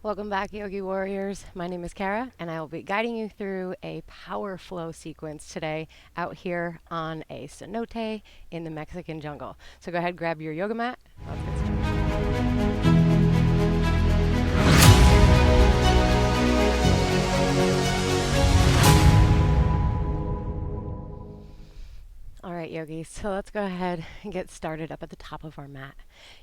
Welcome back, Yogi Warriors. My name is Kara, and I will be guiding you through a power flow sequence today out here on a cenote in the Mexican jungle. So go ahead, grab your yoga mat. Let's get started. All right, yogis, so let's go ahead and get started up at the top of our mat.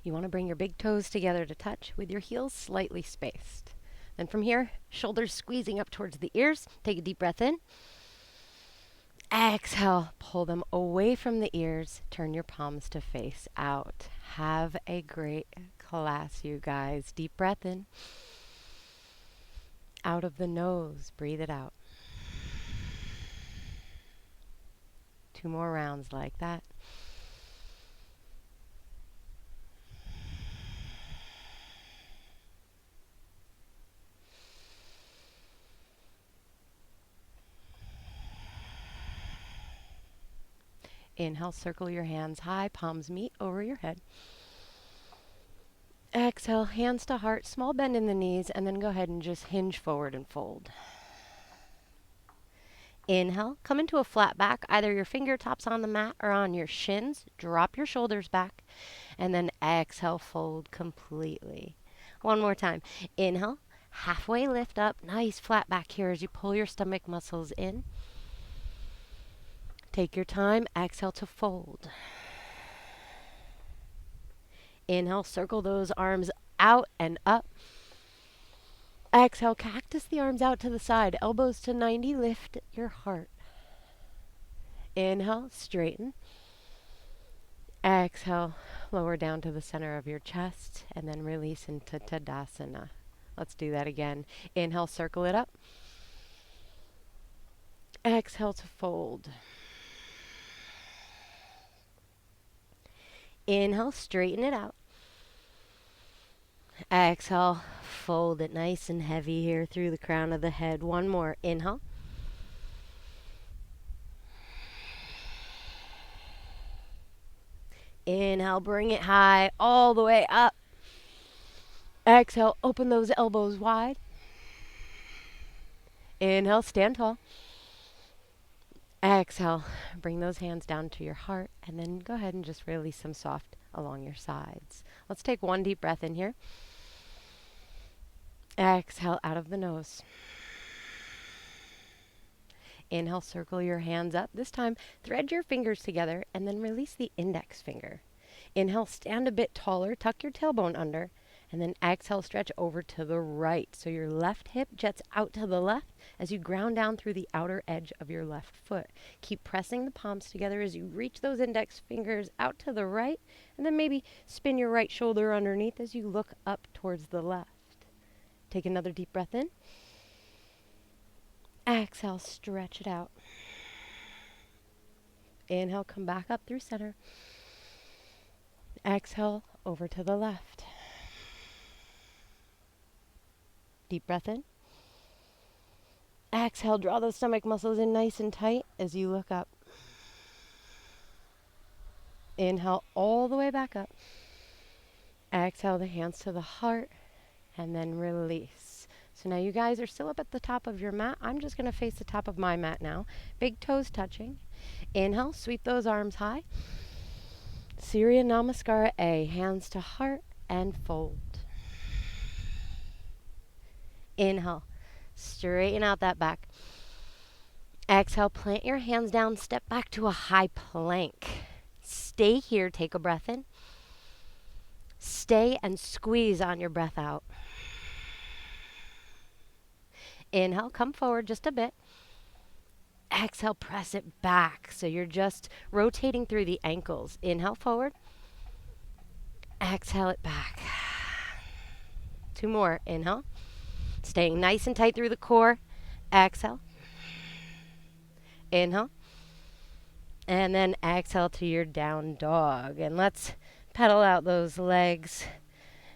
You want to bring your big toes together to touch with your heels slightly spaced. Then from here, shoulders squeezing up towards the ears. Take a deep breath in. Exhale, pull them away from the ears. Turn your palms to face out. Have a great class, you guys. Deep breath in. Out of the nose, breathe it out. 2 more rounds like that. Inhale, circle your hands high, palms meet over your head. Exhale, hands to heart, small bend in the knees, and then go ahead and just hinge forward and fold. Inhale, come into a flat back, either your fingertips on the mat or on your shins. Drop your shoulders back, and then exhale, fold completely. One more time. Inhale, halfway lift up, nice flat back here as you pull your stomach muscles in. Take your time, exhale to fold. Inhale, circle those arms out and up. Exhale, cactus the arms out to the side, elbows to 90, lift your heart. Inhale, straighten. Exhale, lower down to the center of your chest, and then release into Tadasana. Let's do that again. Inhale, circle it up. Exhale to fold. Inhale, straighten it out. Exhale, fold it nice and heavy here through the crown of the head. One more. Inhale. Inhale, bring it high all the way up. Exhale, open those elbows wide. Inhale, stand tall. Exhale, bring those hands down to your heart, and then go ahead and just release them soft along your sides. Let's take one deep breath in here. Exhale out of the nose. Inhale, circle your hands up. This time, thread your fingers together and then release the index finger. Inhale, stand a bit taller, tuck your tailbone under, and then exhale, stretch over to the right. So your left hip jets out to the left as you ground down through the outer edge of your left foot. Keep pressing the palms together as you reach those index fingers out to the right, and then maybe spin your right shoulder underneath as you look up towards the left. Take another deep breath in. Exhale, stretch it out. Inhale, come back up through center. Exhale, over to the left. Deep breath in. Exhale, draw those stomach muscles in nice and tight as you look up. Inhale all the way back up. Exhale the hands to the heart and then release. So now you guys are still up at the top of your mat. I'm just going to face the top of my mat now. Big toes touching. Inhale, sweep those arms high. Surya Namaskara A, hands to heart and fold. Inhale, straighten out that back. Exhale, plant your hands down, step back to a high plank. Stay here, take a breath in. Stay and squeeze on your breath out. Inhale, come forward just a bit. Exhale, press it back. So you're just rotating through the ankles. Inhale, forward. Exhale it back. 2 more. Inhale. Staying nice and tight through the core. Exhale. Inhale. And then exhale to your down dog. And let's pedal out those legs.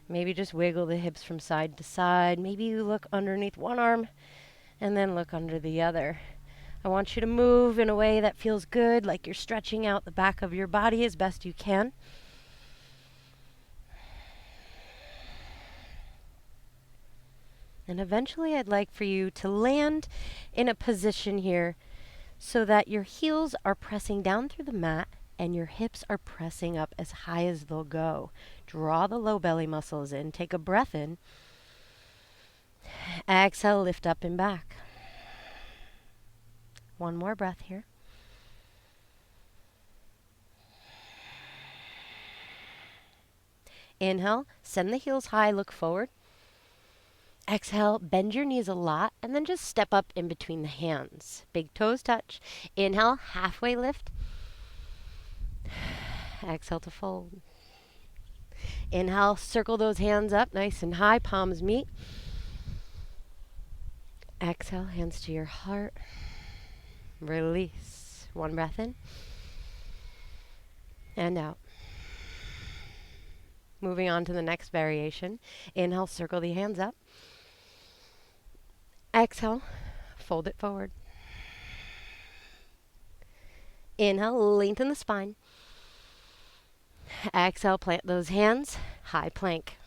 Maybe just wiggle the hips from side to side. Maybe you look underneath one arm and then look under the other. I want you to move in a way that feels good, like you're stretching out the back of your body as best you can. And eventually I'd like for you to land in a position here so that your heels are pressing down through the mat and your hips are pressing up as high as they'll go. Draw the low belly muscles in. Take a breath in. Exhale, lift up and back. One more breath here. Inhale, send the heels high, look forward. Exhale, bend your knees a lot, and then just step up in between the hands. Big toes touch. Inhale, halfway lift. Exhale to fold. Inhale, circle those hands up nice and high, palms meet. Exhale, hands to your heart. Release. One breath in. And out. Moving on to the next variation. Inhale, circle the hands up. Exhale, fold it forward. Inhale, lengthen the spine. Exhale, plant those hands, high plank.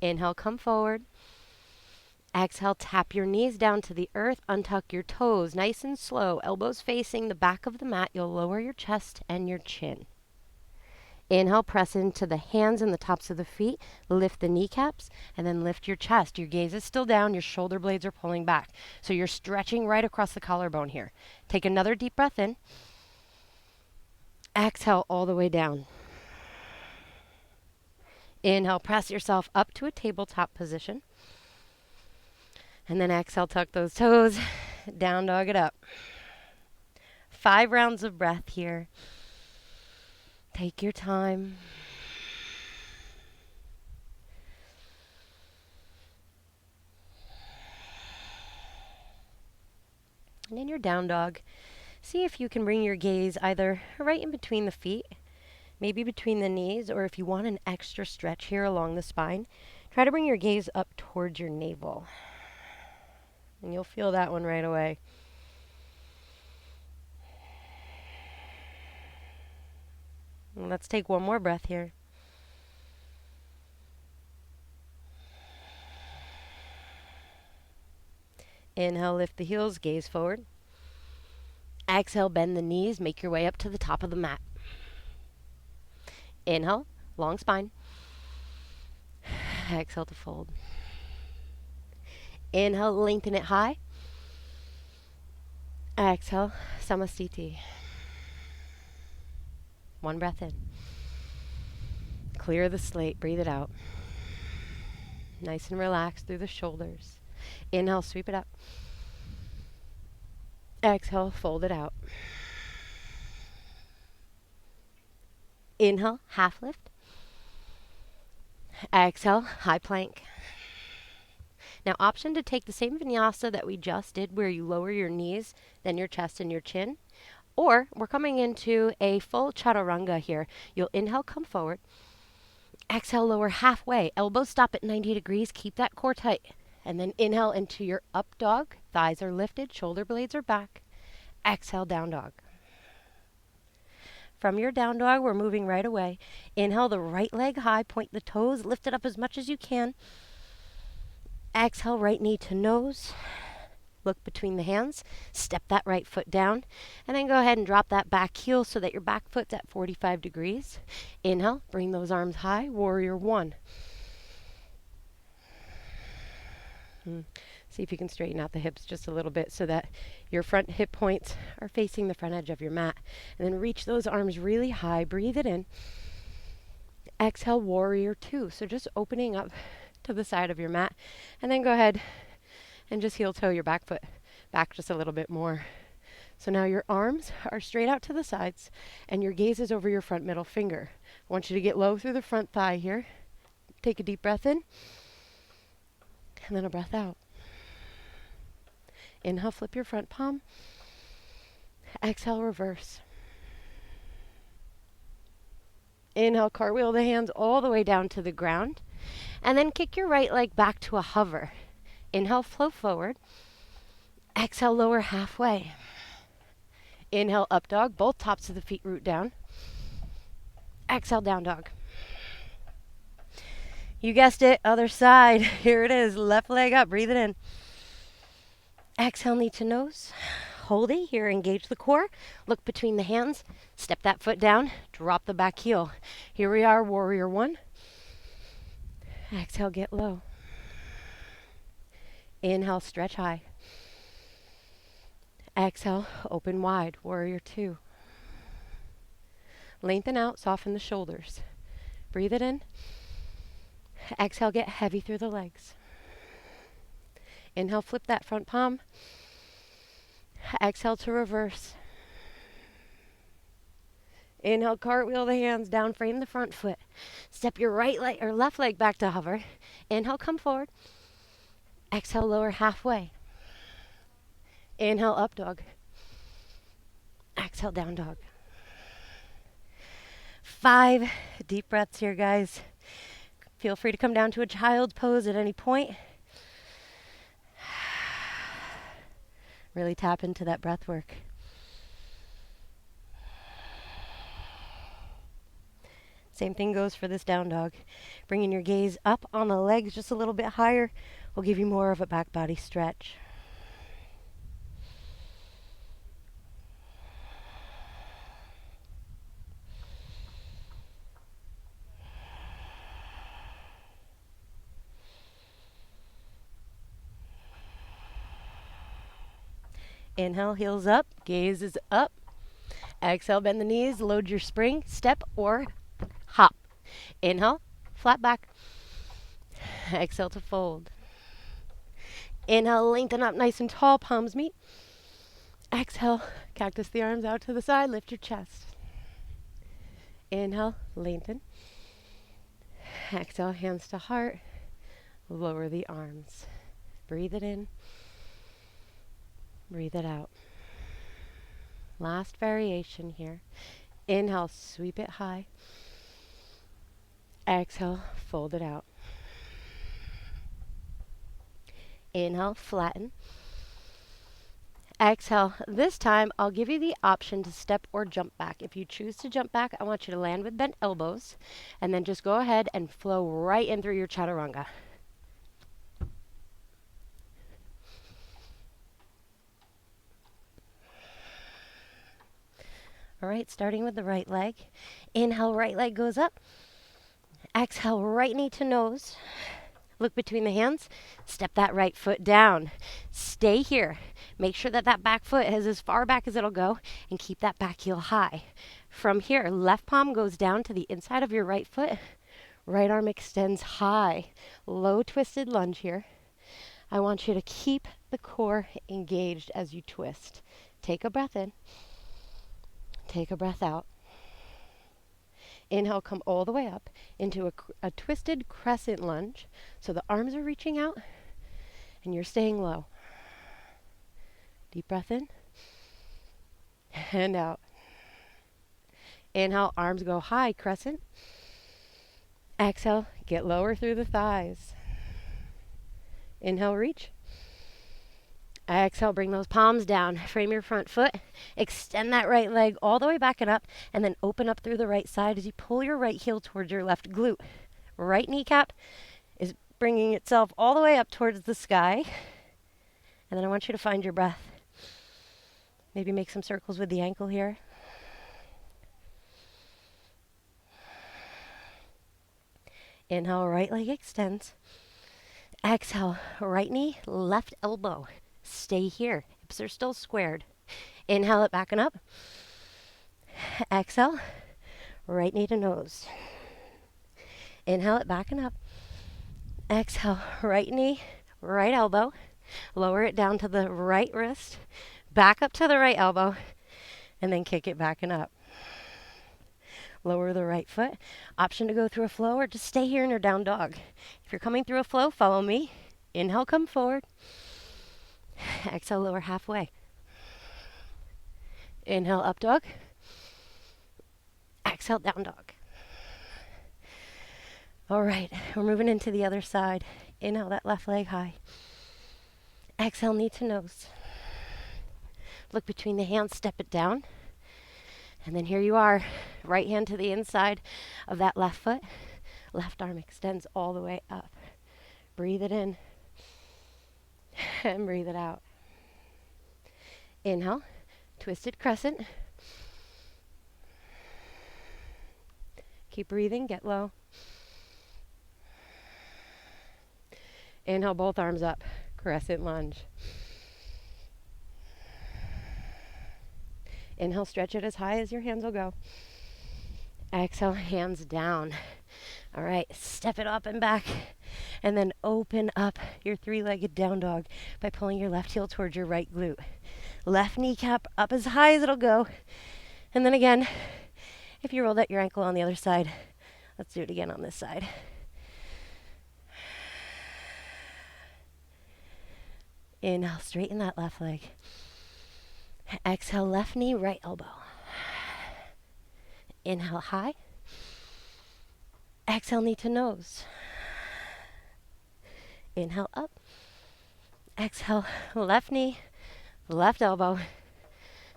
Inhale, come forward. Exhale, tap your knees down to the earth, untuck your toes, nice and slow, elbows facing the back of the mat. You'll lower your chest and your chin. Inhale, press into the hands and the tops of the feet, lift the kneecaps, and then lift your chest. Your gaze is still down, your shoulder blades are pulling back. So you're stretching right across the collarbone here. Take another deep breath in. Exhale all the way down. Inhale, press yourself up to a tabletop position. And then exhale, tuck those toes, down dog it up. 5 rounds of breath here. Take your time. And in your down dog, see if you can bring your gaze either right in between the feet, maybe between the knees, or if you want an extra stretch here along the spine, try to bring your gaze up towards your navel. And you'll feel that one right away. And let's take one more breath here. Inhale, lift the heels, gaze forward. Exhale, bend the knees, make your way up to the top of the mat. Inhale, long spine. Exhale to fold. Inhale, lengthen it high. Exhale, samasthiti. One breath in. Clear the slate, breathe it out. Nice and relaxed through the shoulders. Inhale, sweep it up. Exhale, fold it out. Inhale, half lift. Exhale, high plank. Now, option to take the same vinyasa that we just did where you lower your knees, then your chest and your chin. Or we're coming into a full chaturanga here. You'll inhale, come forward. Exhale, lower halfway. Elbows stop at 90 degrees. Keep that core tight. And then inhale into your up dog. Thighs are lifted. Shoulder blades are back. Exhale, down dog. From your down dog, we're moving right away. Inhale the right leg high. Point the toes. Lift it up as much as you can. Exhale, right knee to nose. Look between the hands. Step that right foot down. And then go ahead and drop that back heel so that your back foot's at 45 degrees. Inhale, bring those arms high. Warrior one. See if you can straighten out the hips just a little bit so that your front hip points are facing the front edge of your mat. And then reach those arms really high. Breathe it in. Exhale, warrior two. So just opening up to the side of your mat. And then go ahead and just heel toe your back foot back just a little bit more. So now your arms are straight out to the sides and your gaze is over your front middle finger. I want you to get low through the front thigh here. Take a deep breath in and then a breath out. Inhale, flip your front palm. Exhale, reverse. Inhale, cartwheel the hands all the way down to the ground. And then kick your right leg back to a hover. Inhale, flow forward. Exhale, lower halfway. Inhale, up dog. Both tops of the feet root down. Exhale, down dog. You guessed it, other side. Here it is, left leg up, breathe it in. Exhale, knee to nose. Hold it here, engage the core. Look between the hands, step that foot down, drop the back heel. Here we are, warrior one. Exhale, get low. Inhale, stretch high. Exhale, open wide, warrior two. Lengthen out, soften the shoulders. Breathe it in. Exhale, get heavy through the legs. Inhale, flip that front palm. Exhale to reverse. Inhale, cartwheel the hands down, frame the front foot. Step your right leg or left leg back to hover. Inhale, come forward. Exhale, lower halfway. Inhale, up dog. Exhale, down dog. 5 deep breaths here, guys. Feel free to come down to a child's pose at any point. Really tap into that breath work. Same thing goes for this down dog. Bringing your gaze up on the legs just a little bit higher will give you more of a back body stretch. Inhale, heels up, gaze is up. Exhale, bend the knees, load your spring, step or hop. Inhale, flat back. Exhale to fold. Inhale, lengthen up nice and tall, palms meet. Exhale, cactus the arms out to the side, lift your chest. Inhale, lengthen. Exhale, hands to heart. Lower the arms. Breathe it in. Breathe it out. Last variation here. Inhale, sweep it high. Exhale, fold it out. Inhale, flatten. Exhale. This time, I'll give you the option to step or jump back. If you choose to jump back, I want you to land with bent elbows, and then just go ahead and flow right in through your chaturanga. All right, starting with the right leg. Inhale, right leg goes up. Exhale, right knee to nose. Look between the hands. Step that right foot down. Stay here. Make sure that that back foot is as far back as it'll go, and keep that back heel high. From here, left palm goes down to the inside of your right foot. Right arm extends high. Low twisted lunge here. I want you to keep the core engaged as you twist. Take a breath in. Take a breath out. Inhale, come all the way up into a twisted crescent lunge. So the arms are reaching out and you're staying low. Deep breath in and out. Inhale, arms go high, crescent. Exhale, get lower through the thighs. Inhale, reach. Exhale, bring those palms down. Frame your front foot. Extend that right leg all the way back and up, and then open up through the right side as you pull your right heel towards your left glute. Right kneecap is bringing itself all the way up towards the sky. And then I want you to find your breath. Maybe make some circles with the ankle here. Inhale, right leg extends. Exhale, right knee, left elbow. Stay here. Hips are still squared. Inhale it back and up. Exhale, right knee to nose. Inhale it back and up. Exhale, right knee, right elbow. Lower it down to the right wrist. Back up to the right elbow. And then kick it back and up. Lower the right foot. Option to go through a flow or just stay here in your down dog. If you're coming through a flow, follow me. Inhale, come forward. Exhale, lower halfway. Inhale, up dog. Exhale, down dog. All right, we're moving into the other side. Inhale, that left leg high. Exhale, knee to nose. Look between the hands, step it down. And then here you are, right hand to the inside of that left foot. Left arm extends all the way up. Breathe it in and breathe it out. Inhale, twisted crescent. Keep breathing, get low. Inhale, both arms up, crescent lunge. Inhale, stretch it as high as your hands will go. Exhale, hands down. All right, step it up and back. And then open up your three-legged down dog by pulling your left heel towards your right glute. Left kneecap up as high as it'll go. And then again, if you rolled out your ankle on the other side, let's do it again on this side. Inhale, straighten that left leg. Exhale, left knee, right elbow. Inhale, high. Exhale, knee to nose. Inhale, up. Exhale, left knee, left elbow,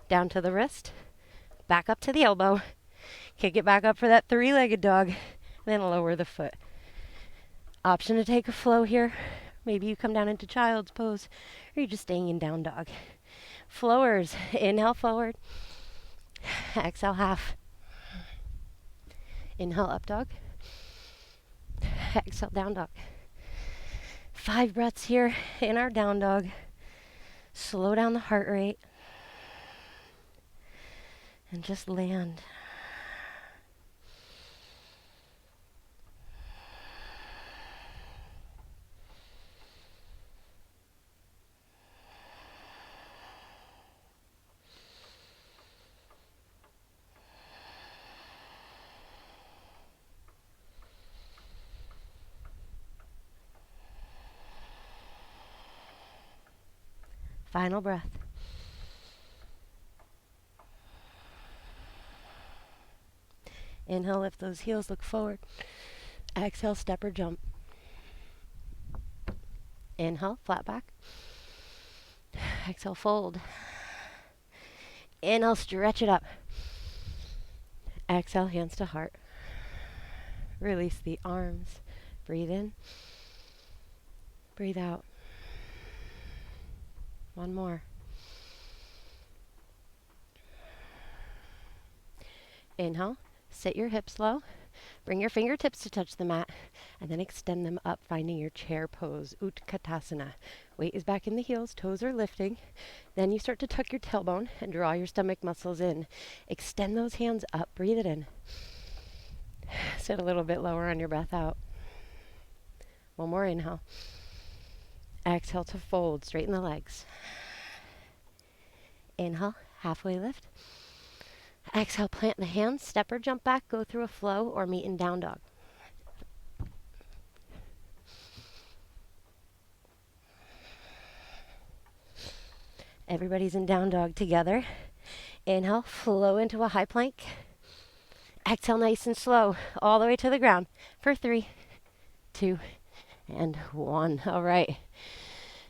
down to the wrist, back up to the elbow. Kick it back up for that three-legged dog, then lower the foot. Option to take a flow here. Maybe you come down into child's pose, or you're just staying in down dog. Flowers, inhale forward. Exhale, half. Inhale, up dog. Exhale, down dog. 5 breaths here in our down dog. Slow down the heart rate. And just land. Final breath. Inhale, lift those heels, look forward. Exhale, step or jump. Inhale, flat back. Exhale, fold. Inhale, stretch it up. Exhale, hands to heart. Release the arms. Breathe in. Breathe out. One more. Inhale, sit your hips low. Bring your fingertips to touch the mat, and then extend them up, finding your chair pose, Utkatasana. Weight is back in the heels, toes are lifting. Then you start to tuck your tailbone and draw your stomach muscles in. Extend those hands up, breathe it in. Sit a little bit lower on your breath out. One more inhale. Exhale to fold, straighten the legs. Inhale, halfway lift. Exhale, plant the hands, step or jump back, go through a flow or meet in down dog. Everybody's in down dog together. Inhale, flow into a high plank. Exhale, nice and slow, all the way to the ground for 3, 2, and 1. All right.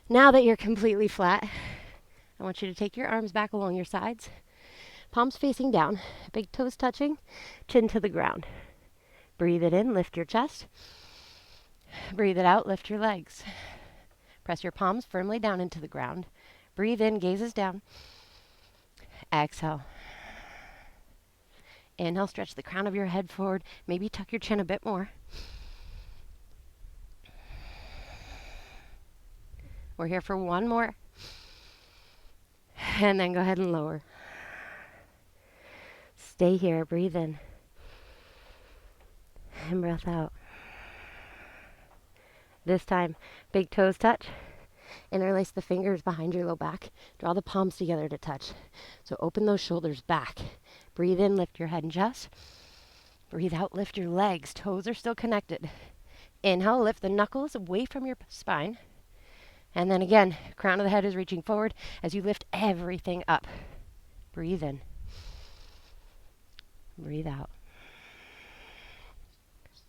Now that you're completely flat, I want you to take your arms back along your sides. Palms facing down, big toes touching, chin to the ground. Breathe it in, lift your chest. Breathe it out, lift your legs. Press your palms firmly down into the ground. Breathe in, gazes down. Exhale. Inhale, stretch the crown of your head forward. Maybe tuck your chin a bit more. We're here for one more. And then go ahead and lower. Stay here, breathe in. And breath out. This time, big toes touch. Interlace the fingers behind your low back. Draw the palms together to touch. So open those shoulders back. Breathe in, lift your head and chest. Breathe out, lift your legs. Toes are still connected. Inhale, lift the knuckles away from your spine. And then again, crown of the head is reaching forward as you lift everything up. Breathe in. Breathe out.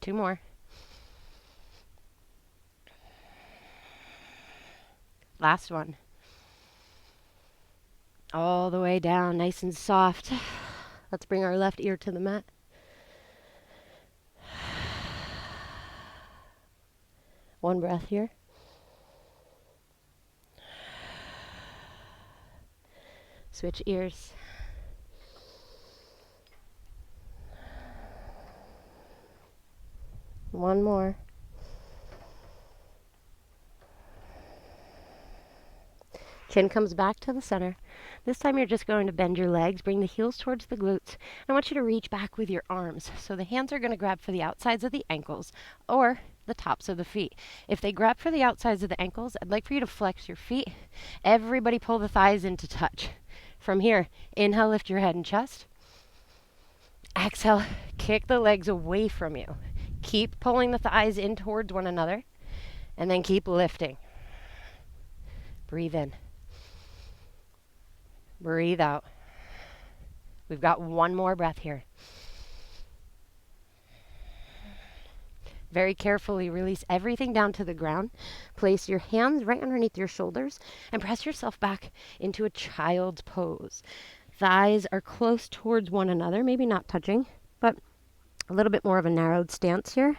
2 more. Last one. All the way down, nice and soft. Let's bring our left ear to the mat. One breath here. Switch ears. One more. Chin comes back to the center. This time you're just going to bend your legs, bring the heels towards the glutes. I want you to reach back with your arms. So the hands are going to grab for the outsides of the ankles or the tops of the feet. If they grab for the outsides of the ankles, I'd like for you to flex your feet. Everybody pull the thighs into touch. From here, inhale, lift your head and chest. Exhale, kick the legs away from you. Keep pulling the thighs in towards one another, and then keep lifting. Breathe in. Breathe out. We've got one more breath here. Very carefully release everything down to the ground. Place your hands right underneath your shoulders and press yourself back into a child's pose. Thighs are close towards one another, maybe not touching, but a little bit more of a narrowed stance here.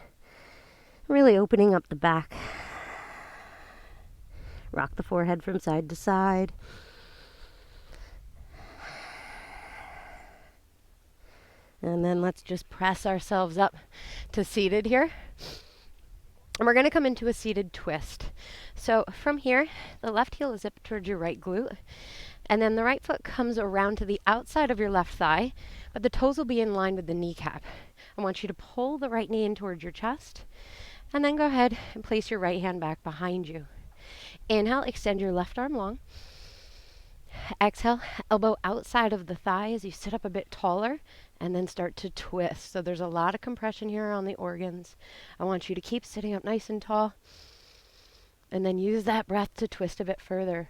Really opening up the back. Rock the forehead from side to side. And then let's just press ourselves up to seated here. And we're going to come into a seated twist. So from here, the left heel is up towards your right glute. And then the right foot comes around to the outside of your left thigh, but the toes will be in line with the kneecap. I want you to pull the right knee in towards your chest. And then go ahead and place your right hand back behind you. Inhale, extend your left arm long. Exhale, elbow outside of the thigh as you sit up a bit taller and then start to twist. So there's a lot of compression here on the organs. I want you to keep sitting up nice and tall and then use that breath to twist a bit further.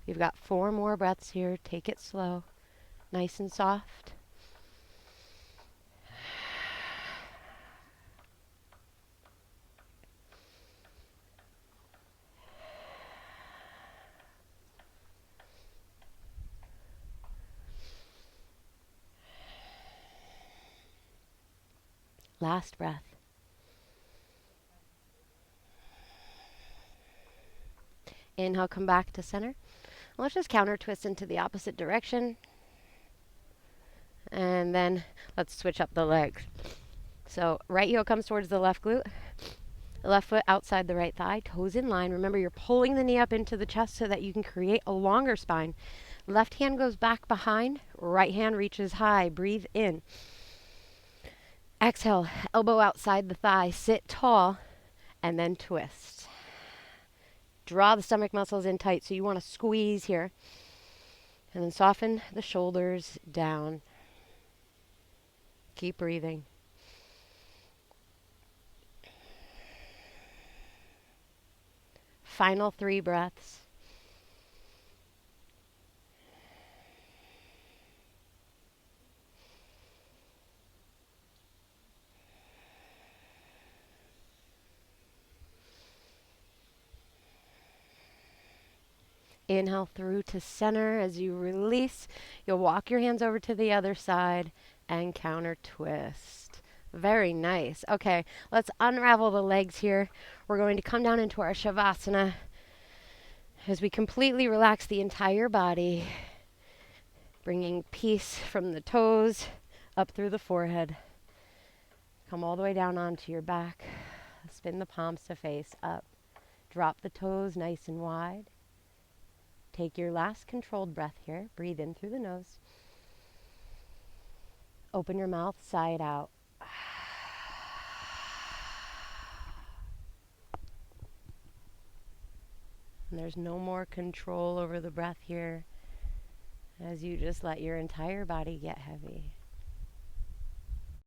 You've got 4 more breaths here. Take it slow, nice and soft. Last breath. Inhale, come back to center. Let's just counter twist into the opposite direction. And then let's switch up the legs. So right heel comes towards the left glute. The left foot outside the right thigh, toes in line. Remember, you're pulling the knee up into the chest so that you can create a longer spine. Left hand goes back behind. Right hand reaches high. Breathe in. Exhale, elbow outside the thigh, sit tall, and then twist. Draw the stomach muscles in tight, so you want to squeeze here. And then soften the shoulders down. Keep breathing. Final 3 breaths. Inhale through to center. As you release, you'll walk your hands over to the other side and counter twist. Very nice. Okay, let's unravel the legs here. We're going to come down into our Shavasana as we completely relax the entire body, bringing peace from the toes up through the forehead. Come all the way down onto your back. Spin the palms to face up. Drop the toes nice and wide. Take your last controlled breath here. Breathe in through the nose. Open your mouth side out. And there's no more control over the breath here as you just let your entire body get heavy.